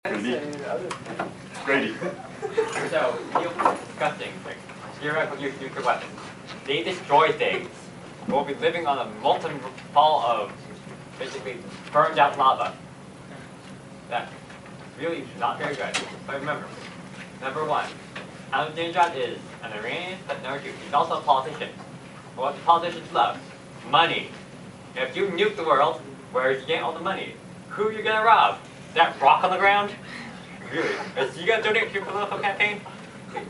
Grady. So, disgusting things. Nuclear weapons. They destroy things. We'll be living on a molten ball of basically burned out lava. That's really not very good. But remember, number one, Ahmadinejad is an Iranian, but number two, he's also a politician. What do politicians love? Money. If you nuke the world, where are you getting all the money? Who are you gonna rob? That rock on the ground? Really? Is you gonna donate to your political campaign?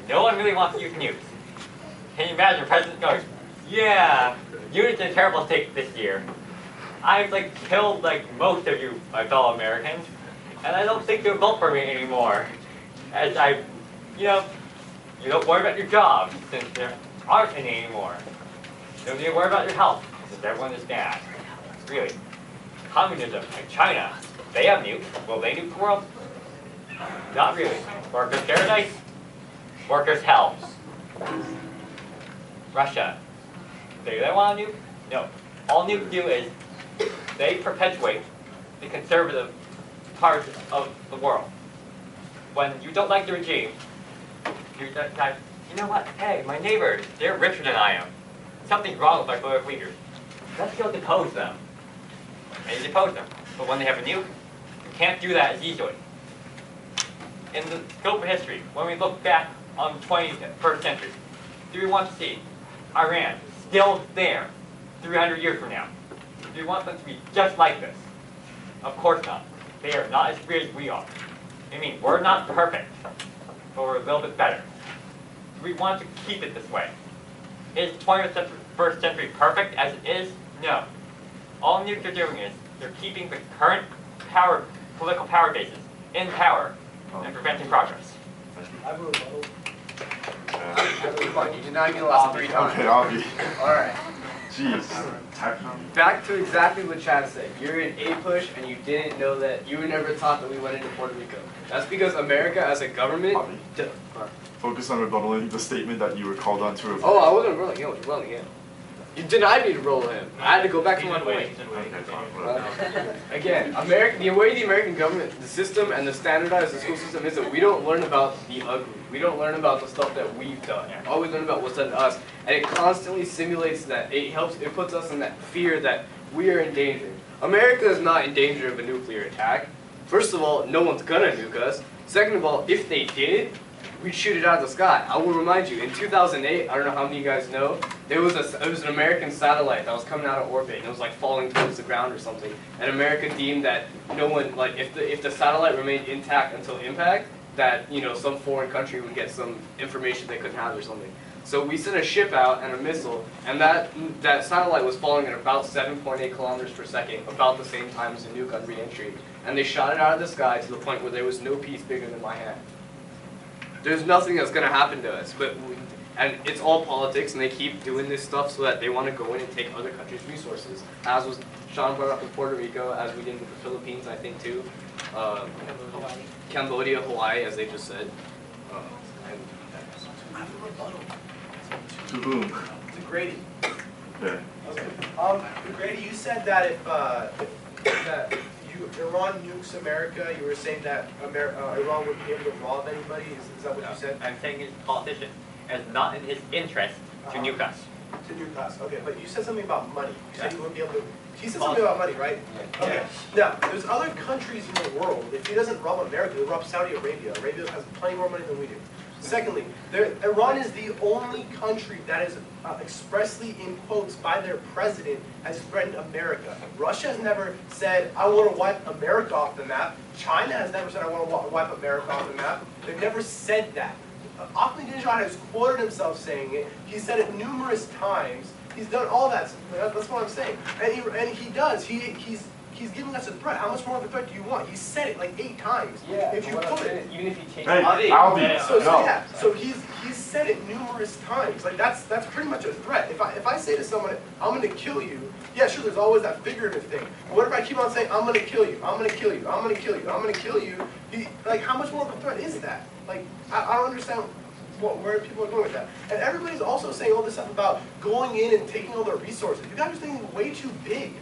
No one really wants to use nukes. Can you imagine the president going, yeah, units in a terrible state this year. I've killed most of you, my fellow Americans, and I don't think you'll vote for me anymore. As you don't worry about your job since there aren't any anymore. You don't need to worry about your health since everyone is bad. Really. Communism like China, they have nukes. Will they nuke the world? Not really. Workers' paradise? Workers' hell. Russia. Do they want a nuke? No. All nukes do is they perpetuate the conservative part of the world. When you don't like the regime, you decide, you know what? Hey, my neighbors, they're richer than I am. Something's wrong with our political leaders. Let's go depose them. And you depose them. But when they have a nuke, you can't do that as easily. In the scope of history, when we look back on the 21st century, do we want to see Iran still there 300 years from now? Do we want them to be just like this? Of course not. They are not as free as we are. I mean, we're not perfect, but we're a little bit better. Do we want to keep it this way? Is the 21st century perfect as it is? No. All nukes are doing is they're keeping the current political power bases in power and preventing progress. I have a rebuttal. You did not get the last 3 times. Okay, Avi. Alright. Jeez. Back to exactly what Chad said. You're in A push and you didn't know that you were never taught that we went into Puerto Rico. That's because America as a government. Focus on rebuttaling the statement that you were called on to rebut. Oh, I wasn't rolling him, I was rolling him. You denied me to roll him. I had to go back to my point. Again, the way the American government, the system and the standardized school system is that we don't learn about the ugly. We don't learn about the stuff that we've done. All we learn about what's done to us. And it constantly simulates that. It puts us in that fear that we are in danger. America is not in danger of a nuclear attack. First of all, no one's gonna nuke us. Second of all, if they did, we'd shoot it out of the sky. I will remind you, in 2008, I don't know how many of you guys know, it was an American satellite that was coming out of orbit, and it was falling towards the ground or something. And America deemed that no one, if the satellite remained intact until impact, that some foreign country would get some information they couldn't have or something. So we sent a ship out and a missile, and that satellite was falling at about 7.8 kilometers per second, about the same time as a nuke on re-entry. And they shot it out of the sky to the point where there was no piece bigger than my hand. There's nothing that's going to happen to us, and it's all politics, and they keep doing this stuff so that they want to go in and take other countries' resources. As was Sean brought up with Puerto Rico, as we did with the Philippines, I think too. Cambodia, Hawaii, as they just said. To whom? To Grady. Yeah. Okay. Grady, you said that if Iran nukes America, you were saying that Iran wouldn't be able to rob anybody? Is that what you said? I'm saying his politician is not in his interest to nuke us. To nuke us, okay. But you said something about money. You said he wouldn't be able to. He said something about money, right? Yeah. Okay. Now, there's other countries in the world. If he doesn't rob America, he'll rob Saudi Arabia. Arabia has plenty more money than we do. Secondly, Iran is the only country that is expressly, in quotes, by their president, has threatened America. Russia has never said, I want to wipe America off the map. China has never said, I want to wipe America off the map. They've never said that. Ahmadinejad has quoted himself saying it. He said it numerous times. He's done all that. That's what I'm saying. And he does. He's giving us a threat. How much more of a threat do you want? He said it 8 times. Yeah. If you put it. Even if he takes So he's said it numerous times. That's pretty much a threat. If I say to someone, I'm going to kill you, yeah, sure, there's always that figurative thing. But what if I keep on saying, I'm going to kill you, I'm going to kill you, I'm going to kill you, I'm going to kill you? How much more of a threat is that? I don't understand where people are going with that. And everybody's also saying all this stuff about going in and taking all their resources. You guys are thinking way too big.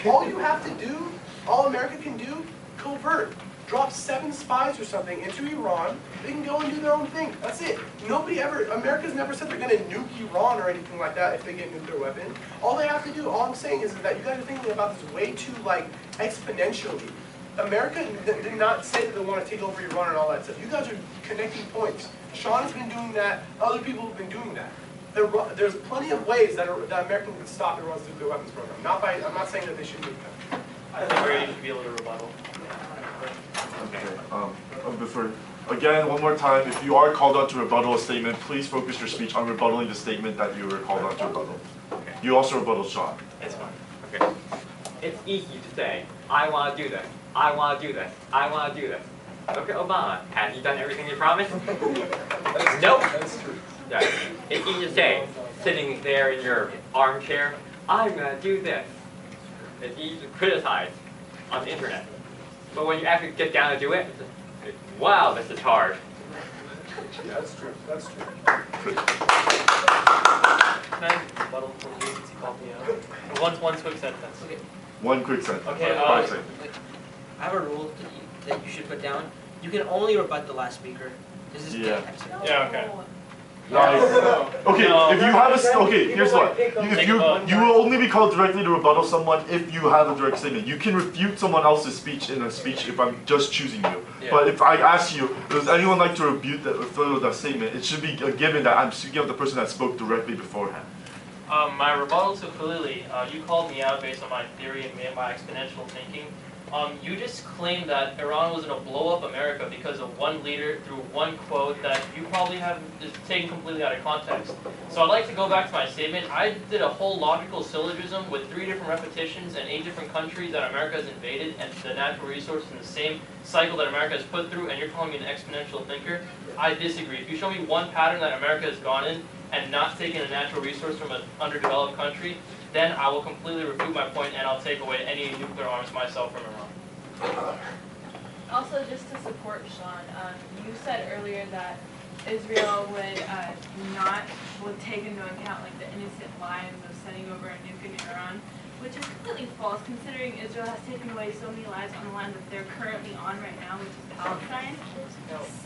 All you have to do, all America can do, covert. drop 7 spies or something into Iran, they can go and do their own thing. That's it. America's never said they're going to nuke Iran or anything like that if they get nuclear weapons. All they have to do, all I'm saying is that you guys are thinking about this way too, like, exponentially. America did not say that they want to take over Iran and all that stuff. You guys are connecting points. Sean has been doing that. Other people have been doing that. There's plenty of ways that America can stop Iran's nuclear weapons program. I'm not saying that they should nuke them. I think Grady should be able to rebuttal. Okay. Again, one more time, if you are called on to rebuttal a statement, please focus your speech on rebuttaling the statement that you were called on to rebuttal. Okay. You also rebuttal Sean. It's fine. Okay. It's easy to say, I want to do this. I want to do this. I want to do this. Look at Obama. Has he done everything he promised? Nope. That's true. Yeah. It's easy to say, sitting there in your armchair, I'm going to do this. It's easy to criticize on the internet. But when you actually get down to do it, it's wow, this is hard. Yeah, that's true. That's true. Can I rebuttal from the agency called me out? One quick sentence. Okay. One quick sentence. Okay, 5 seconds. I have a rule that you should put down. You can only rebut the last speaker. This is Yeah. Yeah, okay. Okay, No. if you have okay, here's what. You will only be called directly to rebuttal someone if you have a direct statement. You can refute someone else's speech in a speech if I'm just choosing you. Yeah. But if I ask you, does anyone like to rebut that statement, it should be a given that I'm speaking of the person that spoke directly beforehand. My rebuttal to Khalili, you called me out based on my theory and my exponential thinking. You just claimed that Iran was going to blow up America because of one leader through one quote that you probably have is taken completely out of context. So I'd like to go back to my statement. I did a whole logical syllogism with 3 different repetitions and 8 different countries that America has invaded and the natural resources in the same cycle that America has put through, and you're calling me an exponential thinker. I disagree. If you show me one pattern that America has gone in and not taken a natural resource from an underdeveloped country, then I will completely refute my point and I'll take away any nuclear arms myself from Iran. Also, just to support Sean, you said earlier that Israel would take into account like the innocent lives of sending over a nuke in Iran, which is completely false considering Israel has taken away so many lives on the land that they're currently on right now, which is Palestine.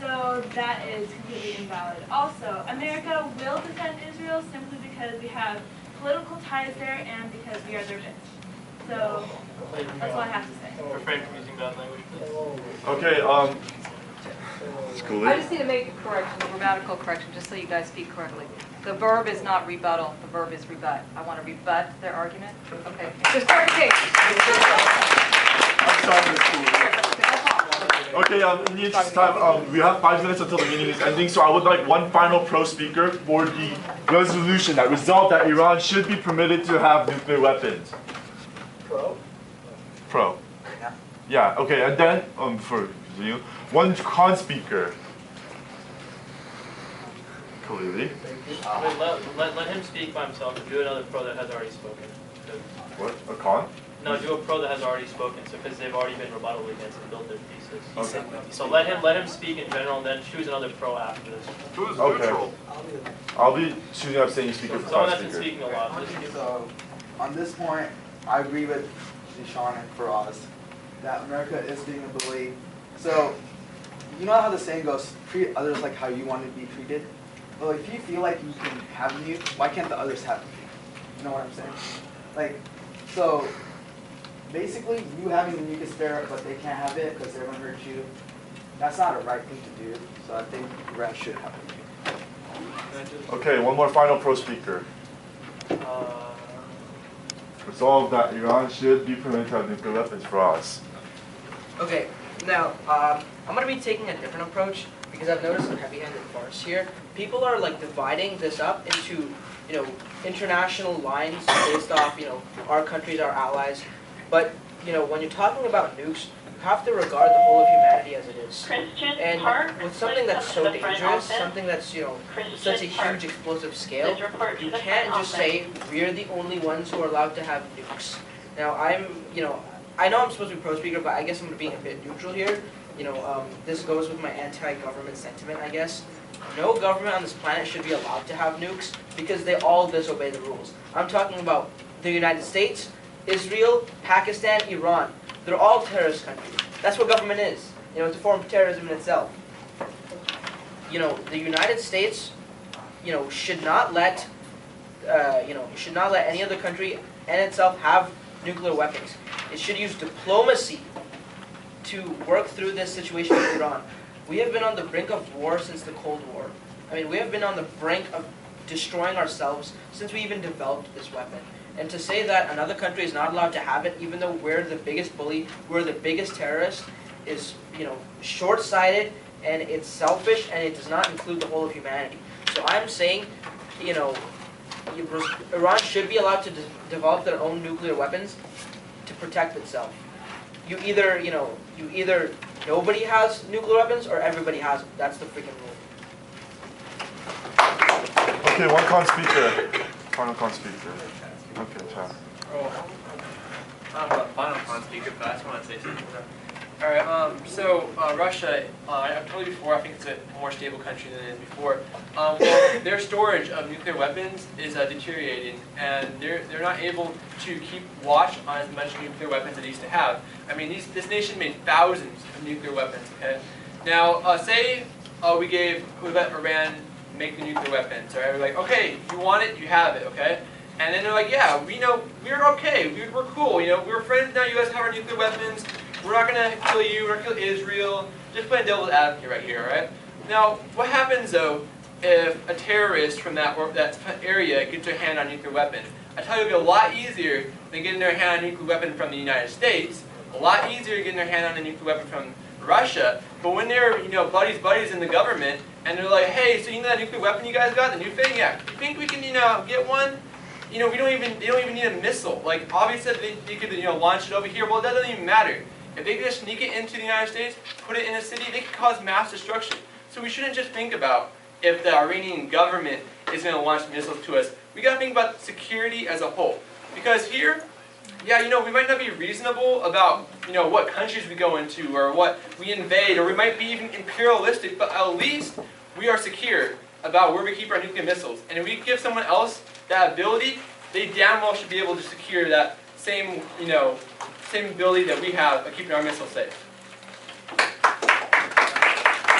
So that is completely invalid. Also, America will defend Israel simply because we have political ties there and because we are their bitch. So that's all I have to say. Refrain from using bad language, please. Okay, Cooley. I just need to make a correction, a grammatical correction, just so you guys speak correctly. The verb is not rebuttal, the verb is rebut. I want to rebut their argument. Okay, just clarification. Okay, in the interest of time, we have 5 minutes until the meeting is ending, so I would like one final pro speaker for the resolution that resolved that Iran should be permitted to have nuclear weapons. Pro. Yeah, okay, and then, for you, one con speaker. Khalili. Let him speak by himself and do another pro that has already spoken. What? A con? No, do a pro that has already spoken, so because they've already been rebutted against and built their thesis. Okay. So let him speak in general, and then choose another pro after this. Who's neutral? I'll be choosing abstaining speaker for Someone con that's been speaker. speaking a lot. So, on this point, I agree with Zeshawn and Faraz that America is being a bully. So, you know how the saying goes, treat others like how you want to be treated? Well, if you feel like you can have a nuke, why can't the others have a nuke? You know what I'm saying? Like, so, basically, you having a nuke is fair, but they can't have it because they're going to hurt you. That's not a right thing to do, so I think Iran should have a nuke. Okay, one more final pro speaker. Resolve that Iran should be permitted to have nuclear weapons for us. Okay, now, I'm going to be taking a different approach because I've noticed some heavy-handed farce here. People are like dividing this up into, international lines based off, our countries, our allies. But, when you're talking about nukes, you have to regard the whole of humanity as it is. And with something that's so dangerous, something that's, such a huge explosive scale, you can't just say we're the only ones who are allowed to have nukes. Now, I know I'm supposed to be pro speaker, but I guess I'm being a bit neutral here. This goes with my anti-government sentiment, I guess. No government on this planet should be allowed to have nukes because they all disobey the rules. I'm talking about the United States, Israel, Pakistan, Iran. They're all terrorist countries. That's what government is. it's a form of terrorism in itself. The United States, should not let, should not let any other country and itself have nuclear weapons. It should use diplomacy to work through this situation with Iran. We have been on the brink of war since the Cold War. We have been on the brink of destroying ourselves since we even developed this weapon. And to say that another country is not allowed to have it, even though we're the biggest bully, we're the biggest terrorist, is, short-sighted, and it's selfish, and it does not include the whole of humanity. So I'm saying, Iran should be allowed to develop their own nuclear weapons to protect itself. You either nobody has nuclear weapons or everybody has them. That's the freaking rule. Okay, one con speaker. Final con speaker. Okay, chat. I'm a final con speaker, but I just want to say something. Alright, so Russia, I've told you before, I think it's a more stable country than it is before. Well, their storage of nuclear weapons is deteriorating, and they're not able to keep watch on as much nuclear weapons as they used to have. This nation made thousands of nuclear weapons. Okay, now say we let Iran make the nuclear weapons. Alright, we're like, okay, you want it, you have it. Okay. And then they're like, yeah, we're okay, we're cool, we're friends now, you guys have our nuclear weapons, we're not going to kill you, we're not going to kill Israel, just playing devil's advocate right here, right? Now, what happens though if a terrorist from that area gets their hand on a nuclear weapon? I tell you, it'll be a lot easier than getting their hand on a nuclear weapon from the United States, a lot easier getting their hand on a nuclear weapon from Russia, but when they're, buddies in the government, and they're like, hey, so that nuclear weapon you guys got, the new thing, yeah, you think we can, get one? They don't even need a missile. Like, obviously they could, launch it over here. Well, that doesn't even matter. If they just sneak it into the United States, put it in a city, they could cause mass destruction. So we shouldn't just think about if the Iranian government is going to launch missiles to us. We got to think about security as a whole. Because here, yeah, we might not be reasonable about, what countries we go into or what we invade, or we might be even imperialistic, but at least we are secure about where we keep our nuclear missiles. And if we give someone else that ability, they damn well should be able to secure that same, same ability that we have of keeping our missiles safe.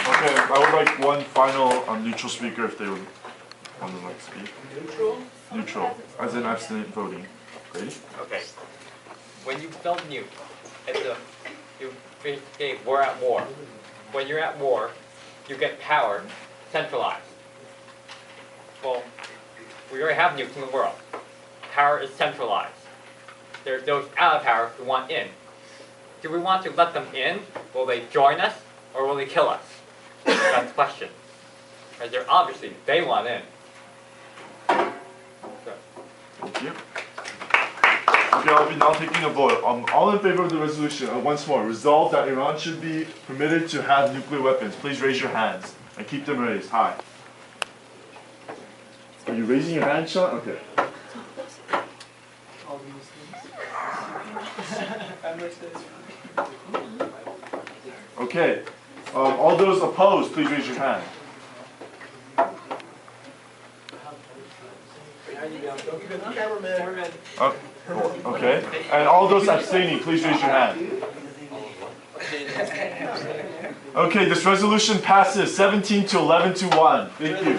Okay, I would like one final neutral speaker if they would want to speak. Neutral? Neutral, as in abstinent voting. Grady? Okay. When you build nuke, we're at war. When you're at war, you get power centralized. Well, we already have nukes in the world. Power is centralized. There's those out of power who want in. Do we want to let them in? Will they join us, or will they kill us? That's the question. Right? They want in. So. Thank you. Okay, I'll be now taking a vote. All in favor of the resolution, once more, resolve that Iran should be permitted to have nuclear weapons. Please raise your hands and keep them raised high. Are you raising your hand, Sean? Okay. Okay. All those opposed, please raise your hand. Okay. And all those abstaining, please raise your hand. Okay, this resolution passes 17 to 11 to 1. Thank you.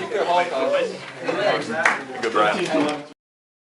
Good, Brian.